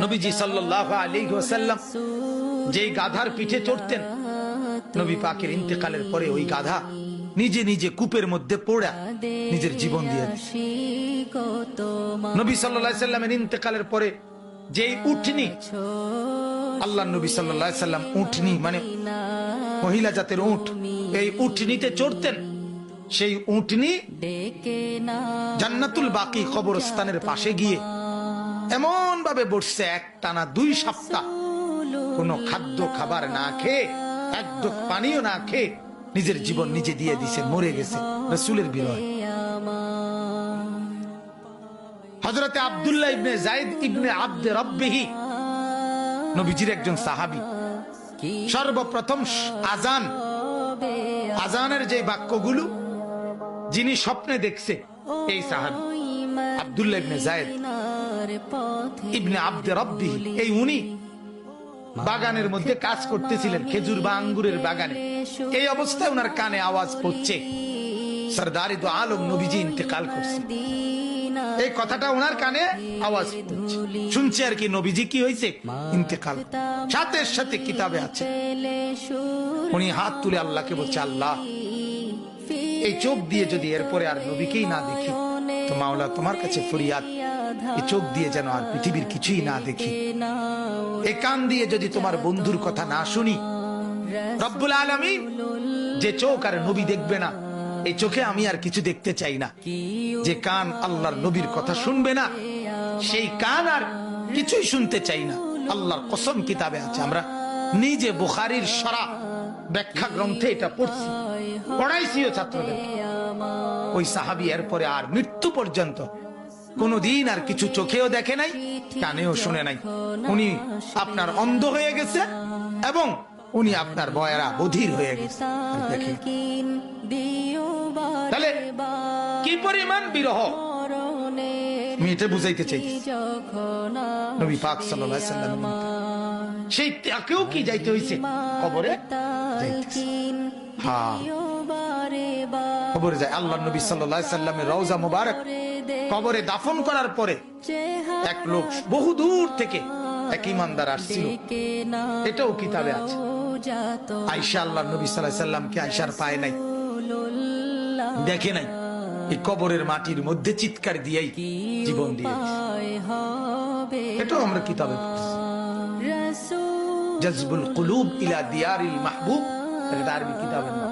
নবীজি সাল্লাল্লাহু আলাইহি ওয়াসাল্লাম যেই গাধার পিঠে চড়তেন, নবী পাকের ইন্তেকালের পরে ওই গাধা নিজে নিজে কূপের মধ্যে পড়ে নিজের জীবন দিয়ে দিয়েছে। নবী সাল্লাল্লাহু আলাইহি সাল্লামের ইন্তেকালের পরে যেই উটনি, আল্লাহর নবী সাল্লাল্লাহু আলাইহি সাল্লাম উটনি মানে মহিলা জাতের উট, এই উটনিতে চড়তেন। সেই উটনি জান্নাতুল বাকি কবরস্থানের পাশে গিয়ে এমন ভাবে বসছে, এক টানা 2 সপ্তাহ কোনো খাদ্য খাবার না খেয়ে, এক ঢোক পানিও না খেয়ে নিজের জীবন নিজে দিয়ে দিছে, মরে গেছে রাসূলের বিরহে। হযরতে আব্দুল্লাহ ইবনে যায়েদ ইবনে আব্দে রব্বিহি নবীজির একজন সাহাবী। সর্বপ্রথম আজানের যে বাক্যগুলো যিনি স্বপ্নে দেখছে, এই সাহাবী আব্দুল্লাহ ইবনে যায়েদ ইবনে আব্দে রব্বিহি, এই উনি বাগানের মধ্যে কাজ করতেছিলেন, খেজুর বা আঙ্গুরের বাগানে। এই অবস্থায় ওনার কানে আওয়াজ পড়ছে সরদারি দো আলম নবীজি ইন্তেকাল করছে। এই কথাটা ওনার কানে আওয়াজ পড়ছে, শুনছে আর কি, নবীজি কি হয়েছে, ইন্তেকাল। সাথে সাথে কিতাবে আছে, উনি হাত তুলে আল্লাহকে বলছে, আল্লাহ এই চোখ দিয়ে যদি এরপরে আর নবীকেই না দেখি তো মাওলা তোমার কাছে ফরিয়াদ, এই চোখ দিয়ে যেন আর পৃথিবীর কিছুই না দেখি, এই কান দিয়ে যদি তোমার বন্ধুর কথা না শুনি। রব্বুল আলামিন যে চোখ আর নবী দেখবে না, এই চোখে আমি আর কিছু দেখতে চাই না। যে কান আল্লাহর নবীর কথা শুনবে না, সেই কান আর কিছুই শুনতে চাই না। আল্লাহর কসম কিতাবে আছে, আমরা নিজে বুখারীর শরহ ব্যাখ্যা গ্রন্থে এটা পড়ছি, পড়াইছিও ছাত্রদের। ওই সাহাবী এরপরে আর মৃত্যু পর্যন্ত কোনদিন আর কিছু চোখেও দেখে নাই, কানেও শুনে নাই। উনি আপনার অন্ধ হয়ে গেছে এবং উনি আপনার বয়রা বধির হয়ে গেছে। তাহলে কি পরিমাণ বিরহ, আমি এটা বুঝাইতে চাই। নবী পাক সাল্লাল্লাহু আলাইহি সাল্লাম সেই তাকেও কি যাইতে হইছে কবরে, হ্যাঁ কবরে যায়। আল্লাহর নবী সাল্লাল্লাহু আলাইহি সাল্লামের রওজা মুবারক কবরে দাফন করার পরে এক লোক বহু দূর থেকে এক ইমানদার আসছিল, এটাও কিতাবে আছে। আয়েশা আল্লাহর নবী সাল্লাল্লাহু আলাইহি সাল্লামকে আয়েশার পায় নাই, দেখে নাই, এই কবরের মাটির মধ্যে চিৎকার দিয়েই জীবন দিয়ে, এটাও আমরা কিতাবে পড়ছি। জজবুল কুলুব ইলা দিয়ারিল মাহবুব, এটা আরবি কিতাবের নাম।